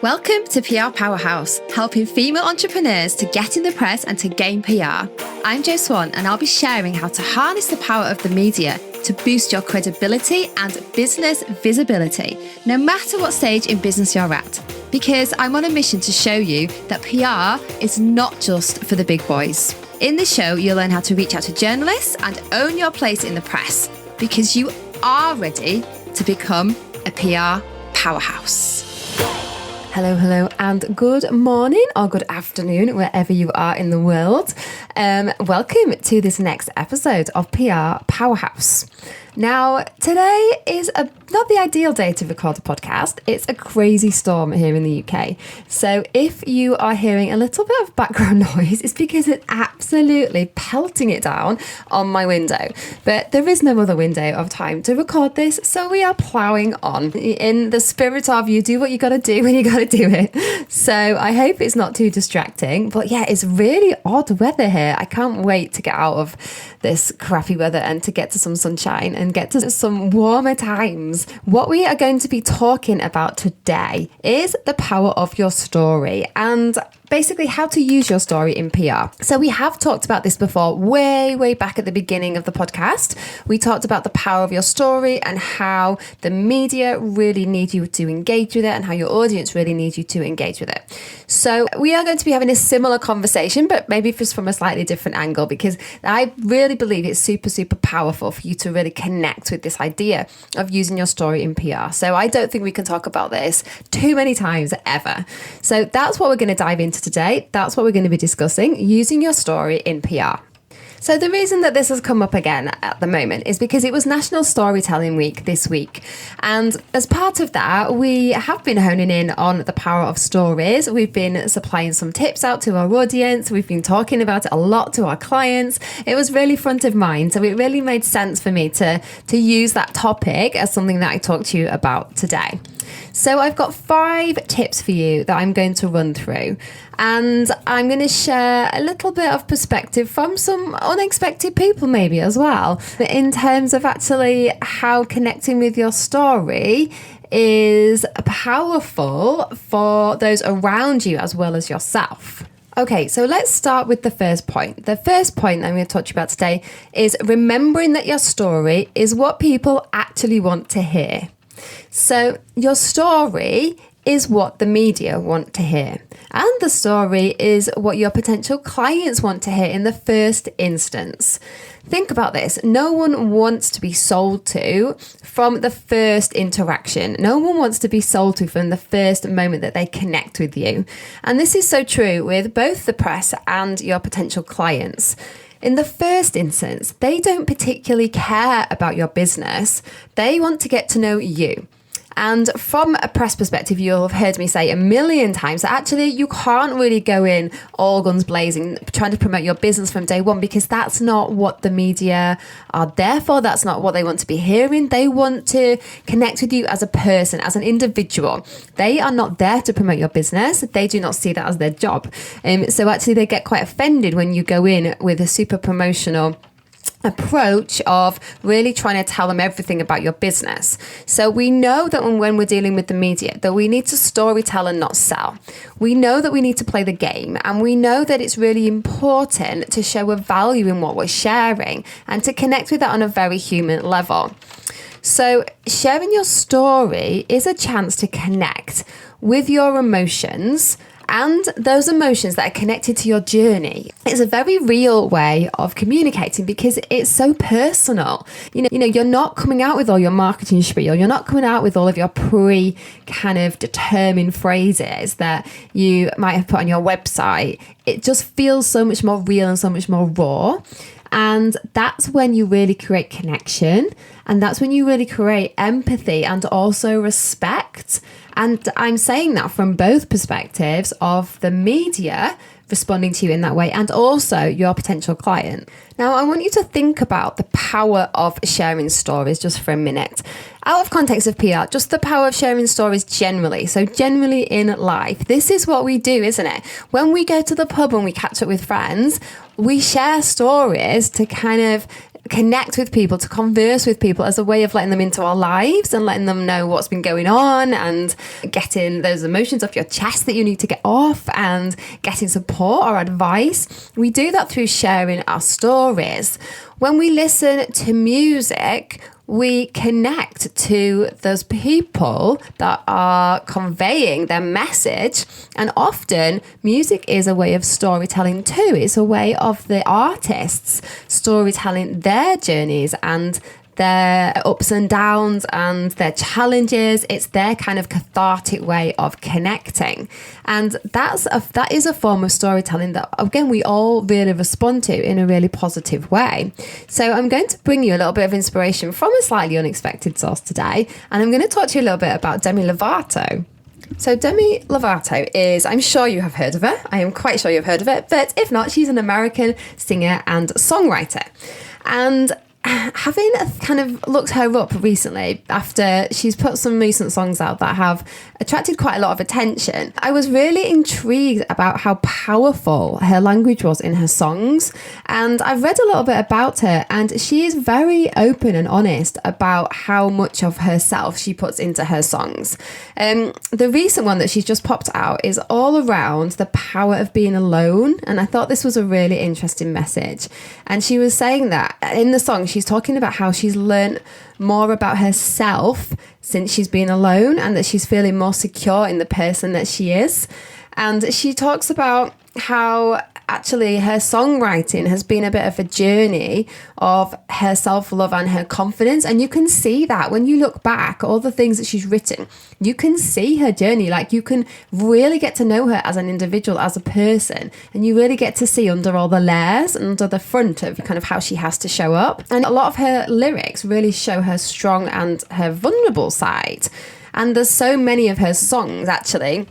Welcome to PR Powerhouse, helping female entrepreneurs to get in the press and to gain PR. I'm Jo Swan, and I'll be sharing how to harness the power of the media to boost your credibility and business visibility, no matter what stage in business you're at. Because I'm on a mission to show you that PR is not just for the big boys. In this show, you'll learn how to reach out to journalists and own your place in the press, because you are ready to become a PR powerhouse. Hello, and good morning or good afternoon, wherever you are in the world. Welcome to this next episode of PR Powerhouse. Now, today is not the ideal day to record a podcast. It's a crazy storm here in the UK. So if you are hearing a little bit of background noise, it's because it's absolutely pelting it down on my window. But there is no other window of time to record this, so we are ploughing on in the spirit of you do what you got to do when you got to do it. So I hope it's not too distracting. But yeah, it's really odd weather here. I can't wait to get out of this crappy weather and to get to some sunshine and get to some warmer times. What we are going to be talking about today is the power of your story and basically how to use your story in PR. So we have talked about this before, way back at the beginning of the podcast. We talked about the power of your story and how the media really need you to engage with it and how your audience really needs you to engage with it. So we are going to be having a similar conversation, but maybe just from a slightly different angle, because I really believe it's super powerful for you to really connect with this idea of using your story in PR. So I don't think we can talk about this too many times ever. So that's what we're going to dive into today. That's what we're going to be discussing, using your story in PR. So the reason that this has come up again at the moment is because it was National Storytelling Week this week. And as part of that, we have been honing in on the power of stories. We've been supplying some tips out to our audience. We've been talking about it a lot to our clients. It was really front of mind. So it really made sense for me to use that topic as something that I talk to you about today. So I've got 5 tips for you that I'm going to run through, and I'm going to share a little bit of perspective from some unexpected people maybe as well, in terms of actually how connecting with your story is powerful for those around you as well as yourself. Okay, so let's start with the first point. The first point I'm going to talk to you about today is remembering that your story is what people actually want to hear. So your story is what the media want to hear, and the story is what your potential clients want to hear in the first instance. Think about this. No one wants to be sold to from the first interaction. No one wants to be sold to from the first moment that they connect with you. And this is so true with both the press and your potential clients. In the first instance, they don't particularly care about your business. They want to get to know you. And from a press perspective, you'll have heard me say a million times that actually you can't really go in all guns blazing trying to promote your business from day one, because that's not what the media are there for. That's not what they want to be hearing. They want to connect with you as a person, as an individual. They are not there to promote your business. They do not see that as their job. So actually they get quite offended when you go in with a super promotional approach of really trying to tell them everything about your business. So we know that when we're dealing with the media, that we need to storytell and not sell. We know that we need to play the game, and we know that it's really important to show a value in what we're sharing and to connect with that on a very human level. So sharing your story is a chance to connect with your emotions and those emotions that are connected to your journey. It's a very real way of communicating because it's so personal. You know, you're not coming out with all your marketing spiel. You're not coming out with all of your kind of determined phrases that you might have put on your website. It just feels so much more real and so much more raw. And that's when you really create connection. And that's when you really create empathy and also respect. And I'm saying that from both perspectives of the media responding to you in that way and also your potential client. Now, I want you to think about the power of sharing stories just for a minute. Out of context of PR, just the power of sharing stories generally. So generally in life, this is what we do, isn't it? When we go to the pub and we catch up with friends, we share stories to kind of connect with people, to converse with people as a way of letting them into our lives and letting them know what's been going on and getting those emotions off your chest that you need to get off and getting support or advice. We do that through sharing our stories. When we listen to music, we connect to those people that are conveying their message. And often music is a way of storytelling too. It's a way of the artists storytelling their journeys and their ups and downs and their challenges. It's their kind of cathartic way of connecting. And that is a form of storytelling that, again, we all really respond to in a really positive way. So I'm going to bring you a little bit of inspiration from a slightly unexpected source today. And I'm going to talk to you a little bit about Demi Lovato. So Demi Lovato is, I'm sure you have heard of her. I am quite sure you've heard of it. But if not, she's an American singer and songwriter. And having kind of looked her up recently after she's put some recent songs out that have attracted quite a lot of attention, I was really intrigued about how powerful her language was in her songs. And I've read a little bit about her, and she is very open and honest about how much of herself she puts into her songs. The recent one that she's just popped out is all around the power of being alone. And I thought this was a really interesting message. And she was saying that in the song, she's talking about how she's learned more about herself since she's been alone and that she's feeling more secure in the person that she is. And she talks about how actually her songwriting has been a bit of a journey of her self-love and her confidence. And you can see that when you look back, all the things that she's written, you can see her journey. Like, you can really get to know her as an individual, as a person, and you really get to see under all the layers and under the front of kind of how she has to show up. And a lot of her lyrics really show her strong and her vulnerable side. And there's so many of her songs actually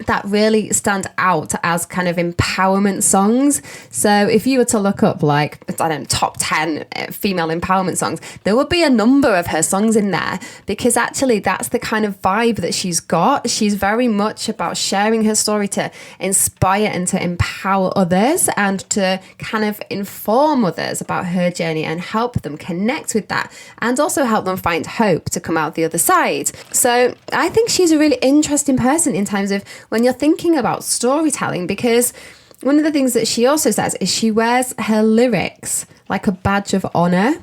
that really stand out as kind of empowerment songs. So if you were to look up, like, I don't know, top 10 female empowerment songs, there would be a number of her songs in there, because actually that's the kind of vibe that she's got. She's very much about sharing her story to inspire and to empower others and to kind of inform others about her journey and help them connect with that, and also help them find hope to come out the other side. So I think she's a really interesting person in terms of when you're thinking about storytelling, because one of the things that she also says is she wears her lyrics like a badge of honor.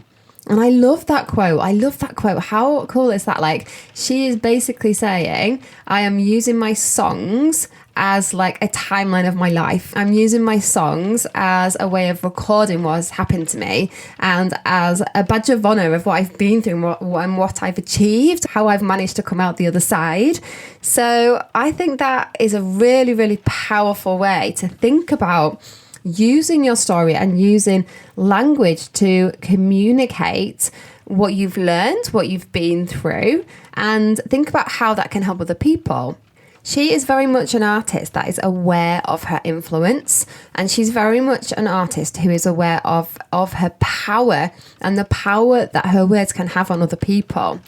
And I love that quote. How cool is that? Like, she is basically saying, I am using my songs as like a timeline of my life. I'm using my songs as a way of recording what has happened to me and as a badge of honor of what I've been through and what I've achieved, how I've managed to come out the other side. So I think that is a really, really powerful way to think about using your story and using language to communicate what you've learned, what you've been through, and think about how that can help other people. She is very much an artist that is aware of her influence, and she's very much an artist who is aware of her power and the power that her words can have on other people.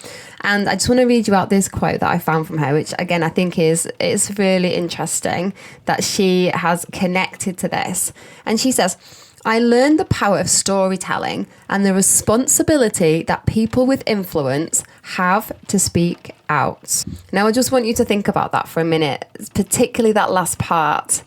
And I just want to read you out this quote that I found from her, which again, I think is really interesting that she has connected to this. And she says, I learned the power of storytelling and the responsibility that people with influence have to speak out. Now, I just want you to think about that for a minute, particularly that last part.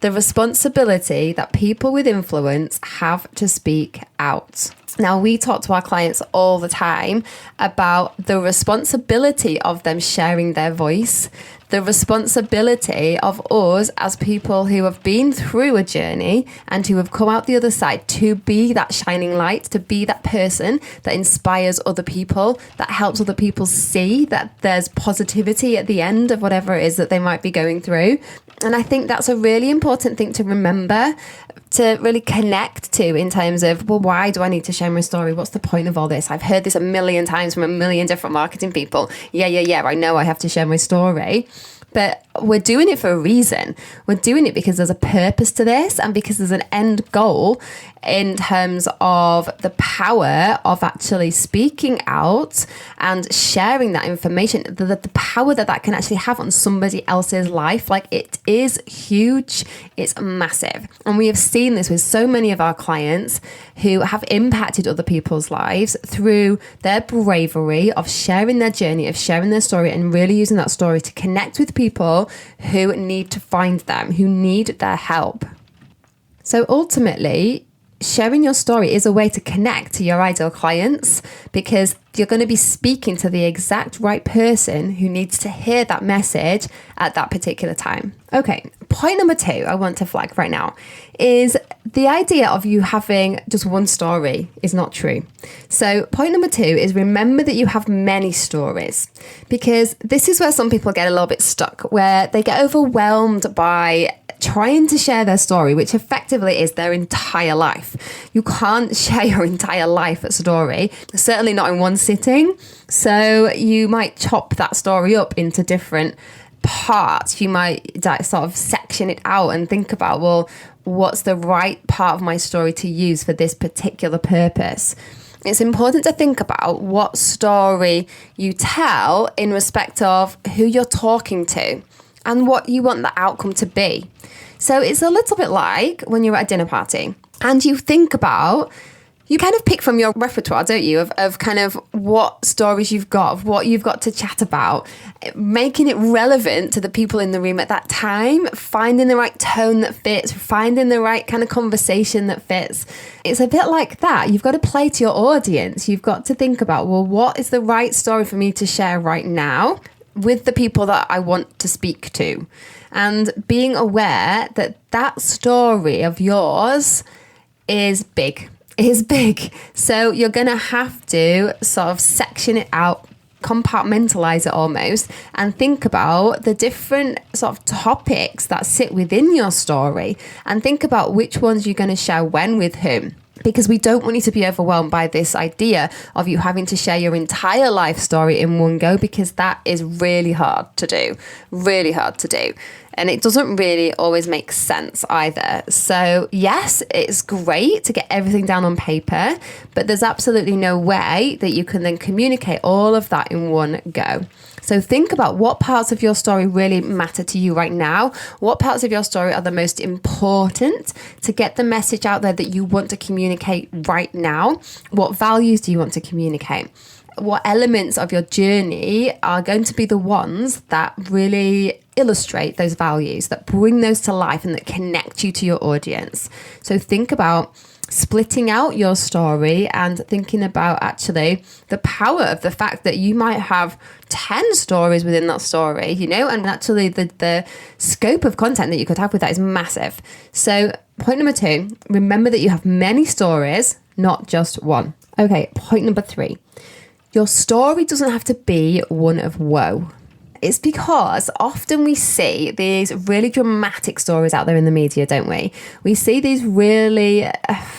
The responsibility that people with influence have to speak out. Now, we talk to our clients all the time about the responsibility of them sharing their voice, the responsibility of us as people who have been through a journey and who have come out the other side to be that shining light, to be that person that inspires other people, that helps other people see that there's positivity at the end of whatever it is that they might be going through. And I think that's a really important thing to remember, to really connect to, in terms of, well, why do I need to share my story? What's the point of all this? I've heard this a million times from a million different marketing people. Yeah, I know I have to share my story. but we're doing it for a reason. We're doing it because there's a purpose to this and because there's an end goal in terms of the power of actually speaking out and sharing that information, the power that can actually have on somebody else's life. Like, it is huge. It's massive. And we have seen this with so many of our clients who have impacted other people's lives through their bravery of sharing their journey, of sharing their story, and really using that story to connect with people who need to find them, who need their help. So ultimately, sharing your story is a way to connect to your ideal clients, because you're going to be speaking to the exact right person who needs to hear that message at that particular time. Okay, point number 2 I want to flag right now is the idea of you having just one story is not true. So point number 2 is remember that you have many stories, because this is where some people get a little bit stuck, where they get overwhelmed by trying to share their story, which effectively is their entire life. You can't share your entire life story, certainly not in one sitting. So you might chop that story up into different parts. You might sort of section it out and think about, well, what's the right part of my story to use for this particular purpose? It's important to think about what story you tell in respect of who you're talking to and what you want the outcome to be. So it's a little bit like when you're at a dinner party and you think about, you kind of pick from your repertoire, don't you, of kind of what stories you've got, of what you've got to chat about, making it relevant to the people in the room at that time, finding the right tone that fits, finding the right kind of conversation that fits. It's a bit like that. You've got to play to your audience. You've got to think about, well, what is the right story for me to share right now with the people that I want to speak to? And being aware that that story of yours is big. So you're going to have to sort of section it out, compartmentalize it almost, and think about the different sort of topics that sit within your story and think about which ones you're going to share when with whom. Because we don't want you to be overwhelmed by this idea of you having to share your entire life story in one go, because that is really hard to do. And it doesn't really always make sense either. So yes, it's great to get everything down on paper, but there's absolutely no way that you can then communicate all of that in one go. So think about what parts of your story really matter to you right now. What parts of your story are the most important to get the message out there that you want to communicate right now? What values do you want to communicate? What elements of your journey are going to be the ones that really illustrate those values, that bring those to life and that connect you to your audience? So think about splitting out your story and thinking about actually the power of the fact that you might have 10 stories within that story, you know, and actually the scope of content that you could have with that is massive. So point number 2, remember that you have many stories, not just one. Okay, point number 3, your story doesn't have to be one of woe. It's because often we see these really dramatic stories out there in the media, don't we? We see these really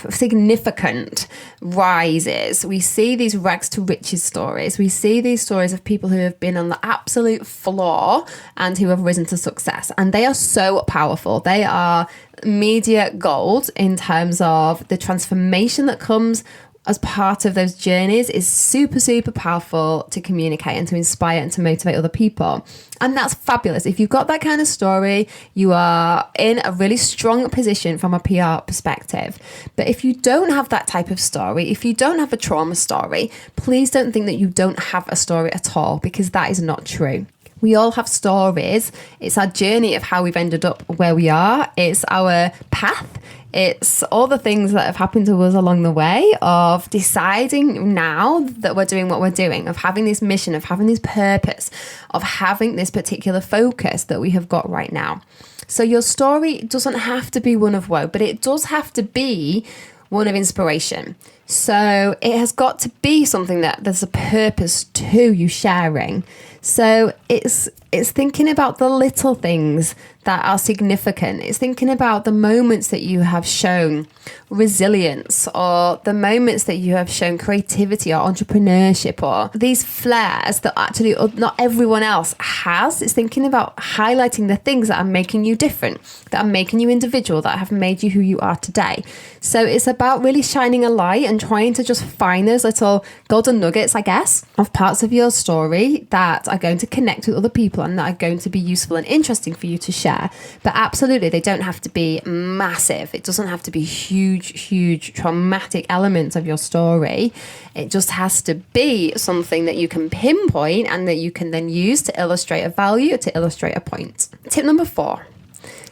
significant rises. We see these rags to riches stories. We see these stories of people who have been on the absolute floor and who have risen to success. And they are so powerful. They are media gold in terms of the transformation that comes as part of those journeys is super, super powerful to communicate and to inspire and to motivate other people. And that's fabulous. If you've got that kind of story, you are in a really strong position from a PR perspective. But if you don't have that type of story, if you don't have a trauma story, please don't think that you don't have a story at all, because that is not true. We all have stories. It's our journey of how we've ended up where we are. It's our path. It's all the things that have happened to us along the way of deciding now that we're doing what we're doing, of having this mission, of having this purpose, of having this particular focus that we have got right now. So your story doesn't have to be one of woe, but it does have to be one of inspiration. So it has got to be something that there's a purpose to you sharing. So it's thinking about the little things that are significant. It's thinking about the moments that you have shown resilience, or the moments that you have shown creativity or entrepreneurship, or these flares that actually not everyone else has. It's thinking about highlighting the things that are making you different, that are making you individual, that have made you who you are today. So it's about really shining a light and trying to just find those little golden nuggets, I guess, of parts of your story that are going to connect with other people and that are going to be useful and interesting for you to share. But absolutely, they don't have to be massive. It doesn't have to be huge traumatic elements of your story. It just has to be something that you can pinpoint and that you can then use to illustrate a value, to illustrate a point. Tip number 4.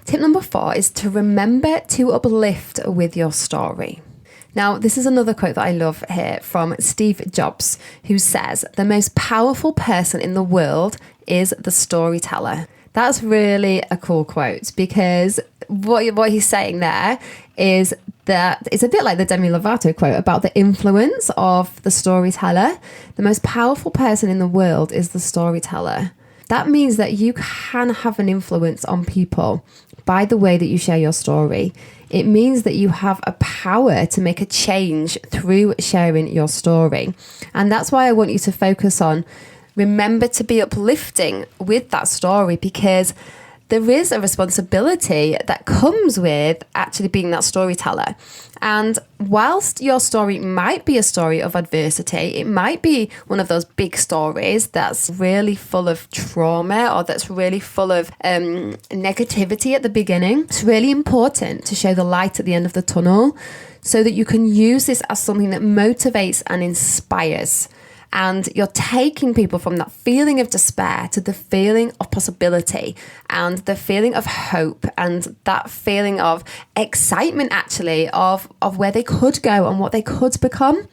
Tip number 4 is to remember to uplift with your story. Now, this is another quote that I love here from Steve Jobs, who says, "The most powerful person in the world is the storyteller." That's really a cool quote, because what he's saying there is that it's a bit like the Demi Lovato quote about the influence of the storyteller. The most powerful person in the world is the storyteller. That means that you can have an influence on people by the way that you share your story. It means that you have a power to make a change through sharing your story. And that's why I want you to focus on remember to be uplifting with that story, because there is a responsibility that comes with actually being that storyteller. And whilst your story might be a story of adversity, it might be one of those big stories that's really full of trauma, or that's really full of negativity at the beginning. It's really important to show the light at the end of the tunnel so that you can use this as something that motivates and inspires. And you're taking people from that feeling of despair to the feeling of possibility and the feeling of hope and that feeling of excitement, actually, of where they could go and what they could become.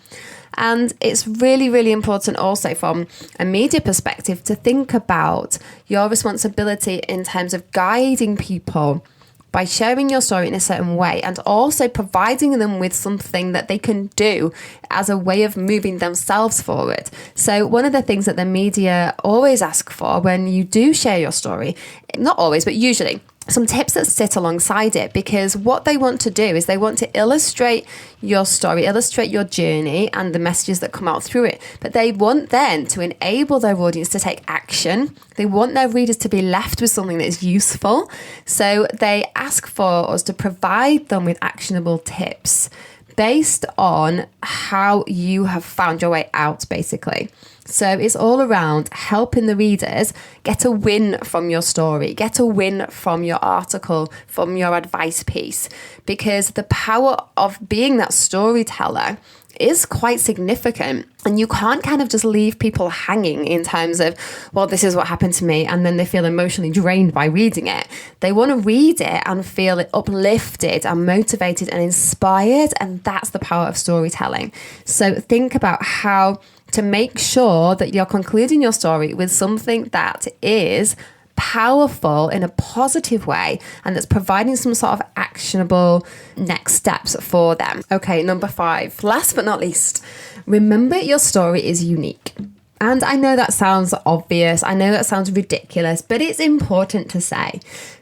And it's really, really important also from a media perspective to think about your responsibility in terms of guiding people by sharing your story in a certain way, and also providing them with something that they can do as a way of moving themselves forward. So one of the things that the media always ask for when you do share your story, not always, but usually, some tips that sit alongside it, because what they want to do is they want to illustrate your story, illustrate your journey and the messages that come out through it. But they want then to enable their audience to take action. They want their readers to be left with something that is useful. So they ask for us to provide them with actionable tips based on how you have found your way out, basically. So it's all around helping the readers get a win from your story, get a win from your article, from your advice piece, because the power of being that storyteller is quite significant. And you can't kind of just leave people hanging in terms of, well, this is what happened to me, and then they feel emotionally drained by reading it. They want to read it and feel uplifted and motivated and inspired, and that's the power of storytelling. So think about how to make sure that you're concluding your story with something that is powerful in a positive way and that's providing some sort of actionable next steps for them. Okay, number 5, last but not least, remember your story is unique. And I know that sounds obvious, I know that sounds ridiculous, but it's important to say,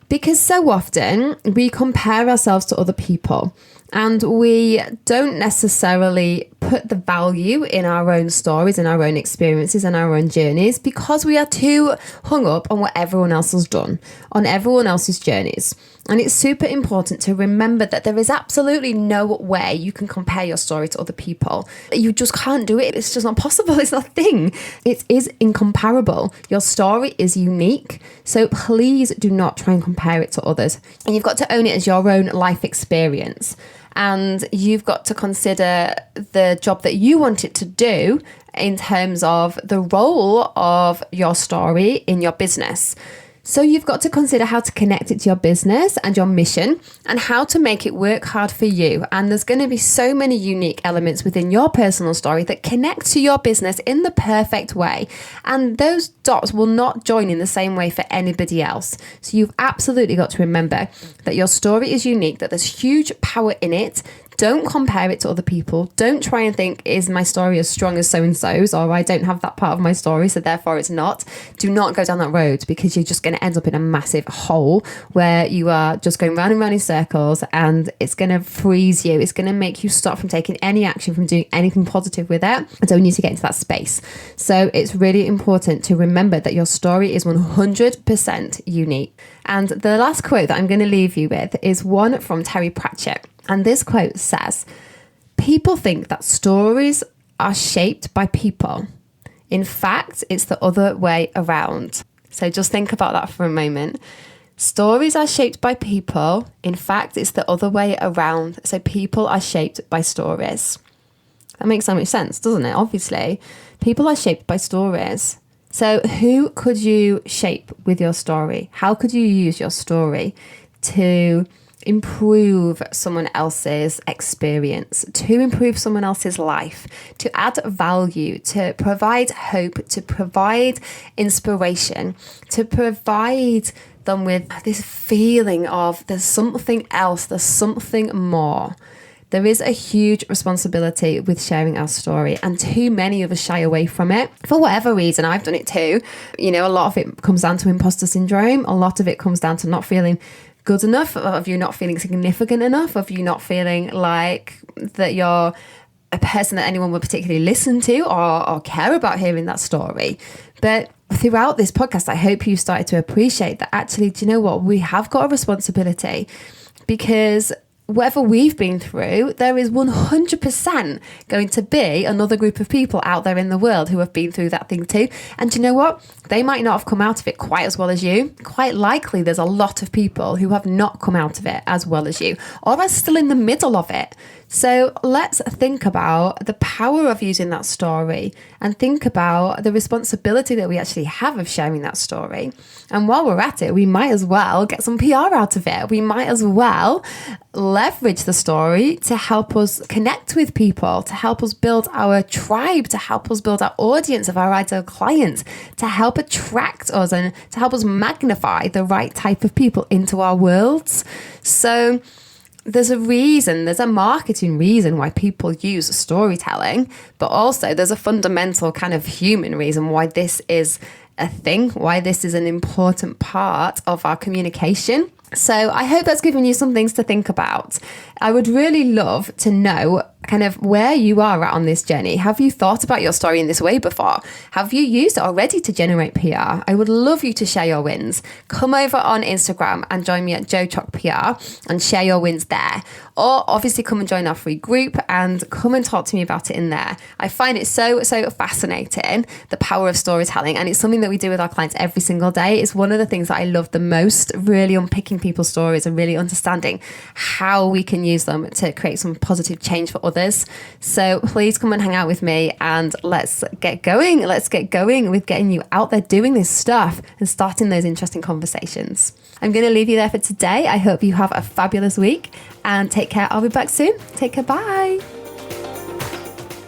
because so often we compare ourselves to other people and we don't necessarily put the value in our own stories and our own experiences and our own journeys, because we are too hung up on what everyone else has done, on everyone else's journeys. And it's super important to remember that there is absolutely no way you can compare your story to other people. You just can't do it. It's just not possible. It's not a thing. It is incomparable. Your story is unique. So please do not try and compare it to others. And you've got to own it as your own life experience. And you've got to consider the job that you want it to do in terms of the role of your story in your business. So you've got to consider how to connect it to your business and your mission and how to make it work hard for you. And there's going to be so many unique elements within your personal story that connect to your business in the perfect way. And those dots will not join in the same way for anybody else. So you've absolutely got to remember that your story is unique, that there's huge power in it Don't compare it to other people. Don't try and think, is my story as strong as so-and-so's, or I don't have that part of my story, so therefore it's not. Do not go down that road, because you're just going to end up in a massive hole where you are just going round and round in circles, and it's going to freeze you. It's going to make you stop from taking any action, from doing anything positive with it. I don't need to get into that space. So it's really important to remember that your story is 100% unique. And the last quote that I'm going to leave you with is one from Terry Pratchett. And this quote says, "People think that stories are shaped by people. In fact, it's the other way around." So just think about that for a moment. Stories are shaped by people. In fact, it's the other way around. So people are shaped by stories. That makes so much sense, doesn't it? Obviously, people are shaped by stories. So who could you shape with your story? How could you use your story to improve someone else's experience, to improve someone else's life, to add value, to provide hope, to provide inspiration, to provide them with this feeling of there's something else, there's something more? There is a huge responsibility with sharing our story, and too many of us shy away from it for whatever reason. I've done it too. You know, a lot of it comes down to imposter syndrome. A lot of it comes down to not feeling good enough, of you not feeling significant enough, of you not feeling like that you're a person that anyone would particularly listen to or care about hearing that story. But throughout this podcast, I hope you started to appreciate that actually, do you know what? We have got a responsibility, because whatever we've been through, there is 100% going to be another group of people out there in the world who have been through that thing too. And do you know what? They might not have come out of it quite as well as you. Quite likely there's a lot of people who have not come out of it as well as you, or are still in the middle of it. So let's think about the power of using that story, and think about the responsibility that we actually have of sharing that story. And while we're at it, we might as well get some PR out of it. We might as well leverage the story to help us connect with people, to help us build our tribe, to help us build our audience of our ideal clients, to help attract us and to help us magnify the right type of people into our worlds. So there's a reason, there's a marketing reason why people use storytelling, but also there's a fundamental kind of human reason why this is a thing, why this is an important part of our communication. So I hope that's given you some things to think about. I would really love to know kind of where you are at on this journey. Have you thought about your story in this way before? Have you used it already to generate PR? I would love you to share your wins. Come over on Instagram and join me at JoChockPR and share your wins there. Or obviously come and join our free group and come and talk to me about it in there. I find it so fascinating, the power of storytelling, and it's something that we do with our clients every single day. It's one of the things that I love the most, really unpicking people's stories and really understanding how we can use them to create some positive change for others. So please come and hang out with me, and let's get going. Let's get going with getting you out there doing this stuff and starting those interesting conversations. I'm going to leave you there for today. I hope you have a fabulous week, and take care. I'll be back soon. Take care. Bye.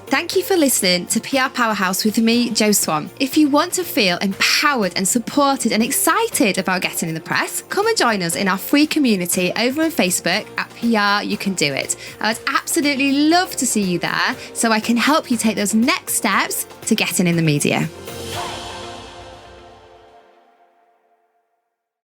Thank you for listening to PR Powerhouse with me, Jo Swan. If you want to feel empowered and supported and excited about getting in the press, come and join us in our free community over on Facebook at PR You Can Do It. I would absolutely love to see you there, so I can help you take those next steps to getting in the media.